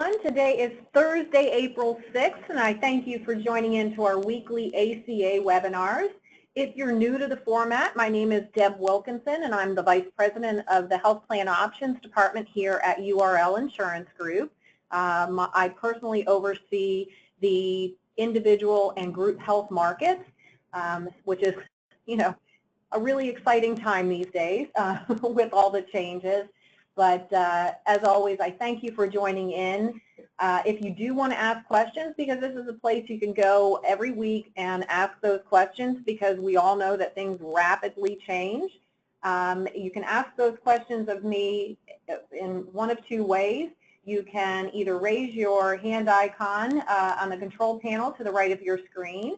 Today is Thursday, April 6th, and I thank you for joining into our weekly ACA webinars. If you're new to the format, my name is Deb Wilkinson, and I'm the Vice President of the Health Plan Options Department here at URL Insurance Group. I personally oversee the individual and group health markets, which is, a really exciting time these days with all the changes. But as always, I thank you for joining in. If you do want to ask questions, because this is a place you can go every week and ask those questions, because we all know that things rapidly change. You can ask those questions of me in one of two ways. You can either raise your hand icon on the control panel to the right of your screen,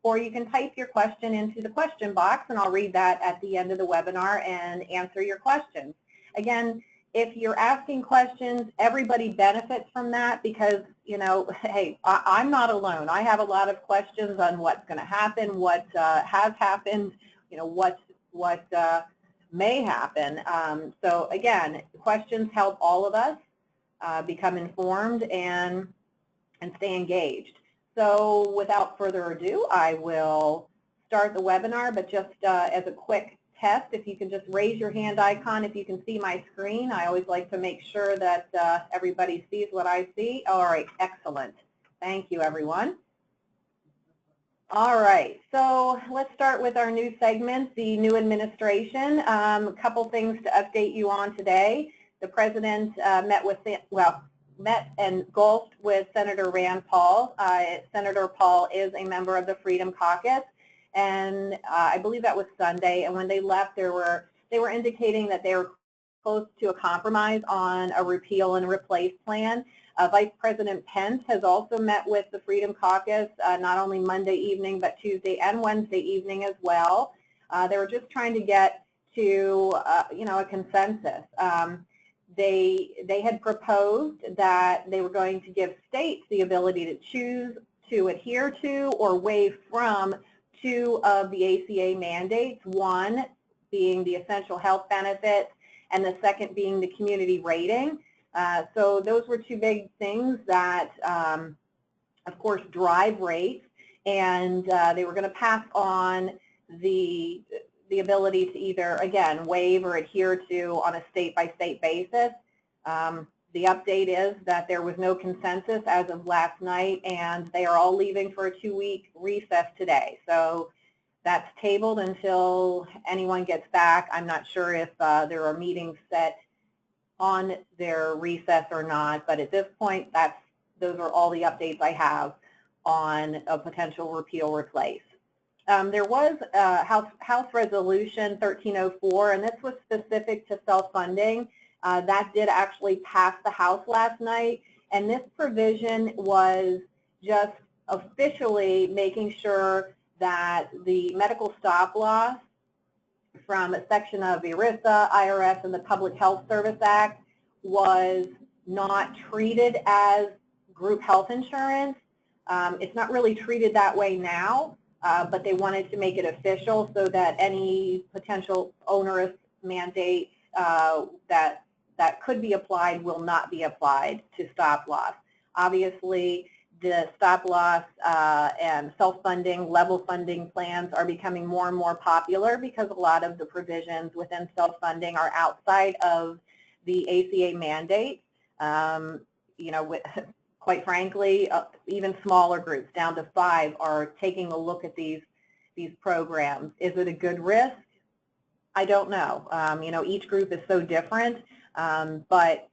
or you can type your question into the question box, and I'll read that at the end of the webinar and answer your questions. Again, if you're asking questions, everybody benefits from that, because, hey, I'm not alone. I have a lot of questions on what's going to happen, what has happened, what may happen. So again, questions help all of us become informed and stay engaged. So without further ado, I will start the webinar, but just as a quick test, if you can just raise your hand icon if you can see my screen. I always like to make sure that everybody sees what I see. All right, excellent. Thank you, everyone. All right, so let's start with our new segment, the new administration. A couple things to update you on today. The President met and golfed with Senator Rand Paul. Senator Paul is a member of the Freedom Caucus, and I believe that was Sunday. And when they left, they were indicating that they were close to a compromise on a repeal and replace plan. Vice President Pence has also met with the Freedom Caucus, not only Monday evening, but Tuesday and Wednesday evening as well. They were just trying to get to, a consensus. They had proposed that they were going to give states the ability to choose to adhere to or waive from two of the ACA mandates, one being the essential health benefits and the second being the community rating. So those were two big things that, of course, drive rates, and they were going to pass on the ability to either, again, waive or adhere to on a state-by-state basis. The update is that there was no consensus as of last night, and they are all leaving for a 2-week recess today. So that's tabled until anyone gets back. I'm not sure if there are meetings set on their recess or not, but at this point, those are all the updates I have on a potential repeal replace. There was House Resolution 1304, and this was specific to self-funding. That did actually pass the House last night, and this provision was just officially making sure that the medical stop loss from a section of ERISA, IRS, and the Public Health Service Act was not treated as group health insurance. It's not really treated that way now, but they wanted to make it official so that any potential onerous mandate that could be applied will not be applied to stop loss. Obviously, the stop loss and self-funding, level funding plans are becoming more and more popular because a lot of the provisions within self-funding are outside of the ACA mandate. Quite frankly, even smaller groups, down to 5, are taking a look at these programs. Is it a good risk? I don't know. Each group is so different, but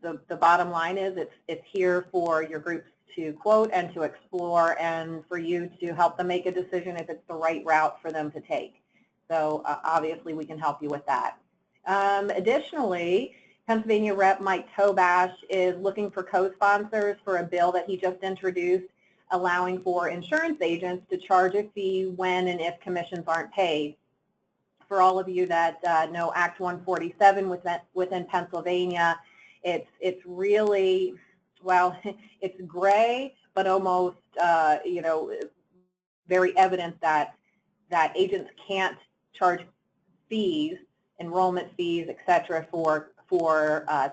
the bottom line is it's here for your groups to quote and to explore, and for you to help them make a decision if it's the right route for them to take. So obviously we can help you with that. Additionally, Pennsylvania Rep. Mike Tobash is looking for co-sponsors for a bill that he just introduced, allowing for insurance agents to charge a fee when and if commissions aren't paid. For all of you that know Act 147 within Pennsylvania, it's really, well, it's gray, but almost, very evident that agents can't charge fees, enrollment fees, et cetera, for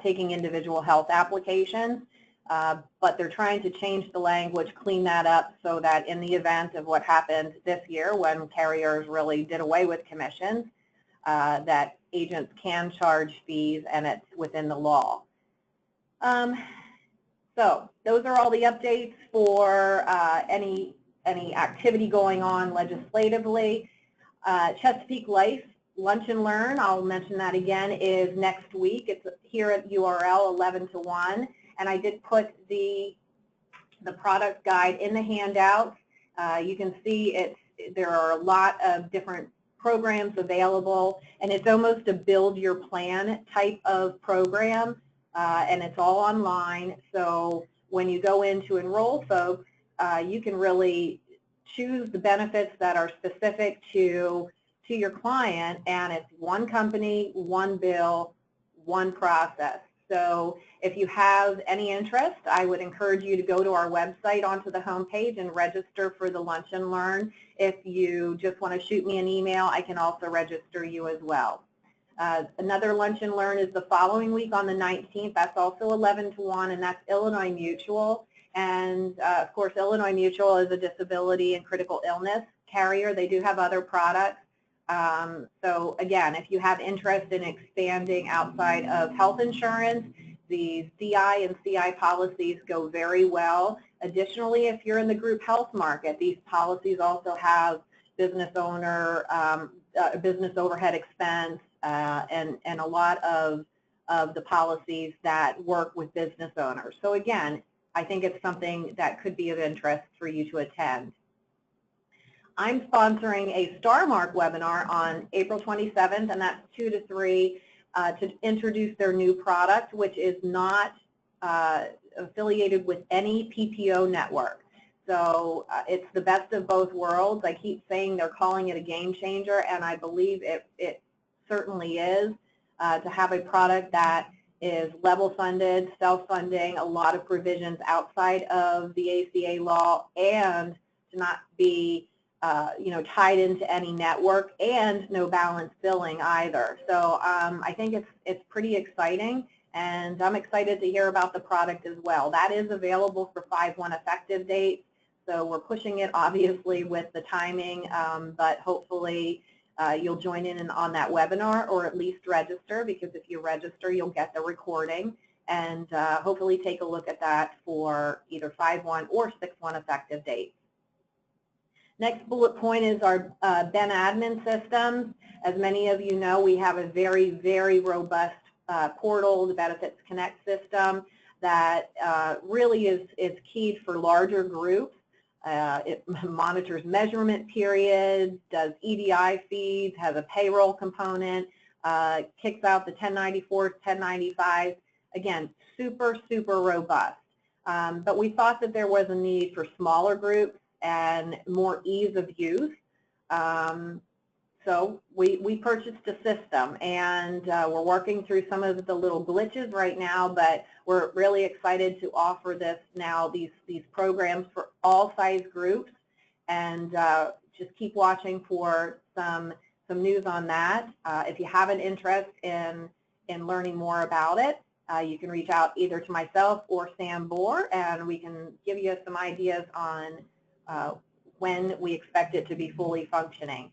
taking individual health applications. but they're trying to change the language, clean that up so that in the event of what happened this year when carriers really did away with commissions, that agents can charge fees and it's within the law. So those are all the updates for any activity going on legislatively. Chesapeake Life Lunch and Learn, I'll mention that again, is next week. It's here at URL 11 to 1, and I did put the product guide in the handout. You can see there are a lot of different programs available, and it's almost a build your plan type of program, and it's all online. So when you go in to enroll folks, you can really choose the benefits that are specific to your client, and it's one company, one bill, one process. So if you have any interest, I would encourage you to go to our website onto the home page and register for the Lunch and Learn. If you just want to shoot me an email, I can also register you as well. Another Lunch and Learn is the following week on the 19th. That's also 11 to 1, and that's Illinois Mutual. And of course, Illinois Mutual is a disability and critical illness carrier. They do have other products. So again, if you have interest in expanding outside of health insurance, these DI and CI policies go very well. Additionally, if you're in the group health market, these policies also have business owner, business overhead expense, and a lot of the policies that work with business owners. So again, I think it's something that could be of interest for you to attend. I'm sponsoring a Starmark webinar on April 27th, and that's 2 to 3, to introduce their new product, which is not affiliated with any PPO network. So it's the best of both worlds. I keep saying they're calling it a game changer, and I believe it certainly is, to have a product that is level funded, self-funding, a lot of provisions outside of the ACA law, and to not be tied into any network, and no balance billing either. So I think it's pretty exciting, and I'm excited to hear about the product as well. That is available for 5/1 effective date, so we're pushing it obviously with the timing, but hopefully you'll join in on that webinar, or at least register, because if you register, you'll get the recording, and hopefully take a look at that for either 5/1 or 6/1 effective date. Next bullet point is our Ben admin systems. As many of you know, we have a very, very robust portal, the Benefits Connect system, that really is keyed for larger groups. It monitors measurement periods, does EDI feeds, has a payroll component, kicks out the 1094s, 1095s. Again, super, super robust. But we thought that there was a need for smaller groups and more ease of use. So we purchased a system, and we're working through some of the little glitches right now, but we're really excited to offer this now, these programs for all size groups, and just keep watching for some news on that. If you have an interest in learning more about it, you can reach out either to myself or Sam Bohr, and we can give you some ideas on when we expect it to be fully functioning.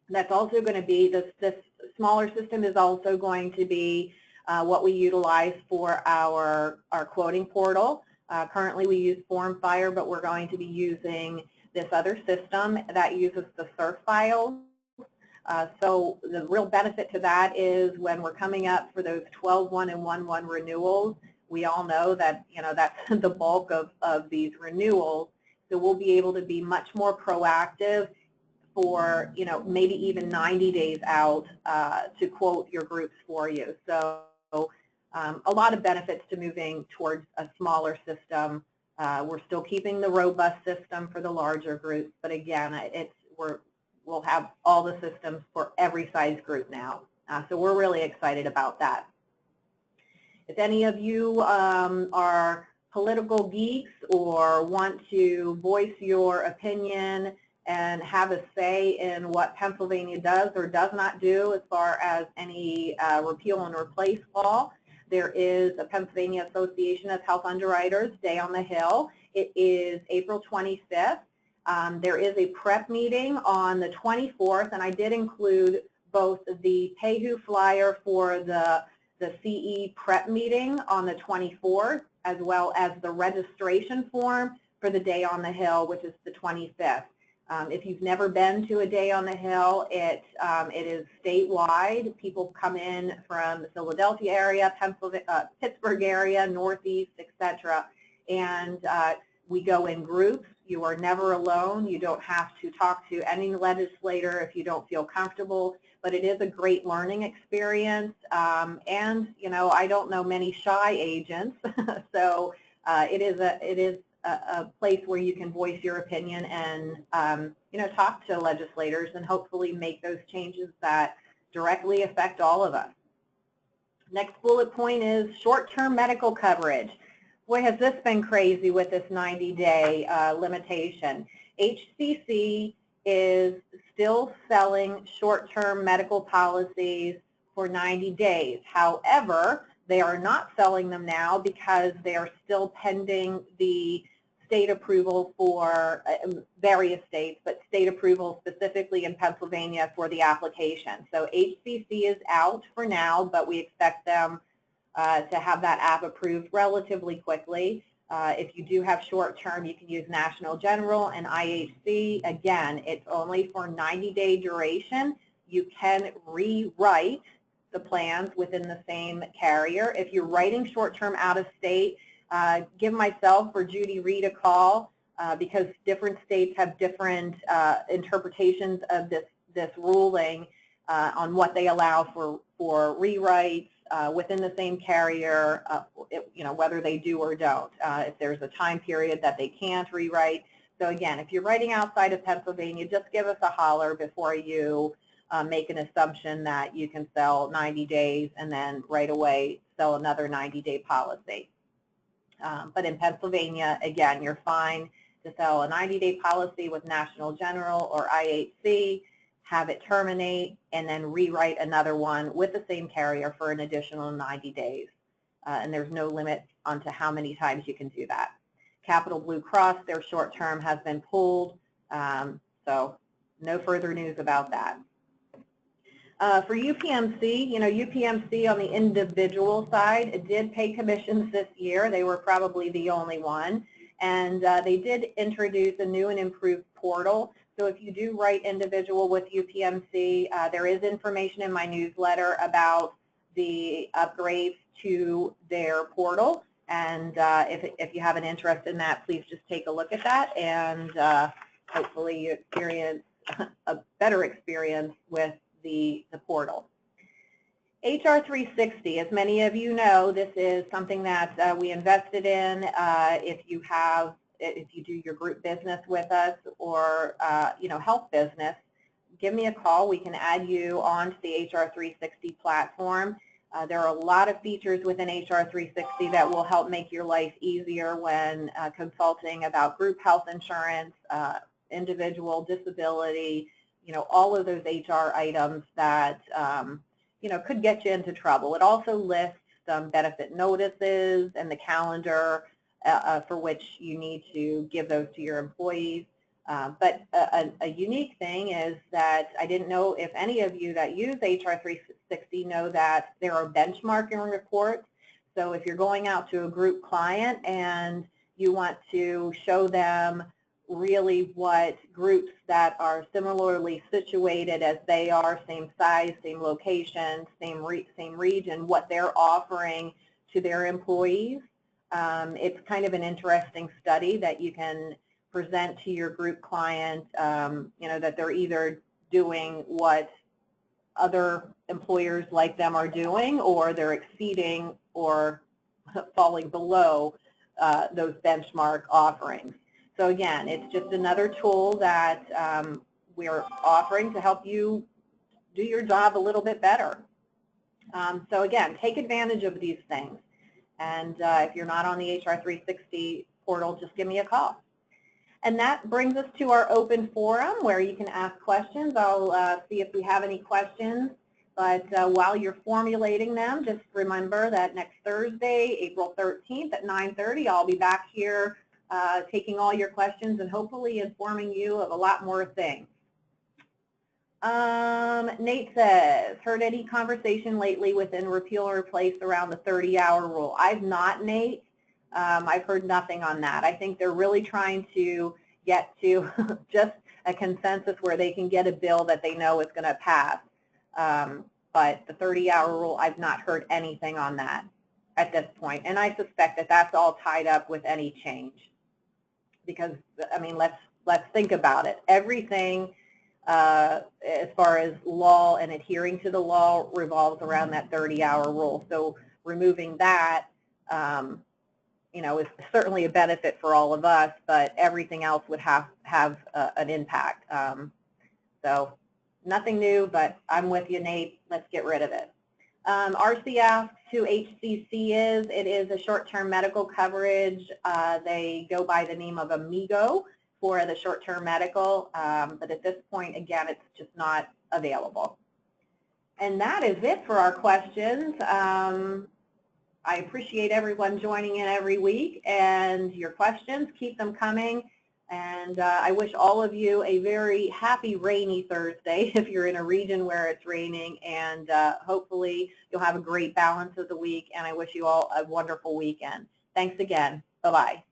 That's also going to be, this smaller system is also going to be what we utilize for our quoting portal. Currently we use FormFire, but we're going to be using this other system that uses the surf files. So the real benefit to that is when we're coming up for those 12/1 and 1/1 renewals, we all know that that's the bulk of these renewals. So we'll be able to be much more proactive for maybe even 90 days out to quote your groups for you. So a lot of benefits to moving towards a smaller system. We're still keeping the robust system for the larger groups, but again, we'll have all the systems for every size group now. So we're really excited about that. If any of you are political geeks or want to voice your opinion and have a say in what Pennsylvania does or does not do as far as any repeal and replace law, there is a Pennsylvania Association of Health Underwriters Day on the Hill. It is April 25th. There is a prep meeting on the 24th, and I did include both the PAHU flyer for the CE prep meeting on the 24th, as well as the registration form for the Day on the Hill, which is the 25th. If you've never been to a Day on the Hill, it is statewide. People come in from the Philadelphia area, Pittsburgh area, Northeast, etc. And we go in groups. You are never alone. You don't have to talk to any legislator if you don't feel comfortable. But it is a great learning experience. And you know, I don't know many shy agents, so it is a place where you can voice your opinion and you know, talk to legislators and hopefully make those changes that directly affect all of us. Next bullet point is short-term medical coverage. Boy, has this been crazy with this 90-day limitation. HCC is still selling short-term medical policies for 90 days. However, they are not selling them now because they are still pending the state approval for various states, but state approval specifically in Pennsylvania for the application. So HCC is out for now, but we expect them to have that app approved relatively quickly. If you do have short-term, you can use National General and IHC. Again, it's only for 90-day duration. You can rewrite the plans within the same carrier. If you're writing short-term out of state, give myself or Judy Reed a call because different states have different interpretations of this ruling on what they allow for rewrites within the same carrier, you know, whether they do or don't. If there's a time period that they can't rewrite. So again, if you're writing outside of Pennsylvania, just give us a holler before you make an assumption that you can sell 90 days and then right away sell another 90-day policy. But in Pennsylvania, again, you're fine to sell a 90-day policy with National General or IHC, have it terminate, and then rewrite another one with the same carrier for an additional 90 days. And there's no limit onto how many times you can do that. Capital Blue Cross, their short term has been pulled, so no further news about that. For UPMC, you know, UPMC on the individual side did pay commissions this year. They were probably the only one. And they did introduce a new and improved portal. So if you do write individual with UPMC, there is information in my newsletter about the upgrades to their portal. And if you have an interest in that, please just take a look at that. And hopefully you experience a better experience with the portal. HR 360, as many of you know, this is something that we invested in. If you do your group business with us or you know, health business, give me a call. We can add you onto the HR 360 platform. There are a lot of features within HR 360 that will help make your life easier when consulting about group health insurance, individual disability, you know, all of those HR items that you know, could get you into trouble. It also lists some benefit notices and the calendar for which you need to give those to your employees. But a unique thing is that I didn't know if any of you that use HR 360 know that there are benchmarking reports. So if you're going out to a group client and you want to show them really what groups that are similarly situated as they are, same size, same location, same region, what they're offering to their employees. It's kind of an interesting study that you can present to your group client, you know, that they're either doing what other employers like them are doing, or they're exceeding or falling below those benchmark offerings. So again, it's just another tool that we're offering to help you do your job a little bit better. So again, take advantage of these things. And if you're not on the HR 360 portal, just give me a call. And that brings us to our open forum where you can ask questions. I'll see if we have any questions. But while you're formulating them, just remember that next Thursday, April 13th at 9:30, I'll be back here taking all your questions and hopefully informing you of a lot more things. Nate says, heard any conversation lately within Repeal or Replace around the 30-hour rule? I've not, Nate. I've heard nothing on that. I think they're really trying to get to just a consensus where they can get a bill that they know is going to pass. But the 30-hour rule, I've not heard anything on that at this point. And I suspect that that's all tied up with any change. Because, I mean, let's think about it. Everything as far as law and adhering to the law revolves around that 30-hour rule. So removing that, you know, is certainly a benefit for all of us, but everything else would have an impact. So nothing new, but I'm with you, Nate. Let's get rid of it. RC asks who HCC is. It is a short-term medical coverage. They go by the name of Amigo for the short-term medical, but at this point, again, it's just not available. And that is it for our questions. I appreciate everyone joining in every week, and your questions, keep them coming. And I wish all of you a very happy rainy Thursday if you're in a region where it's raining, and hopefully you'll have a great balance of the week, and I wish you all a wonderful weekend. Thanks again. Bye-bye.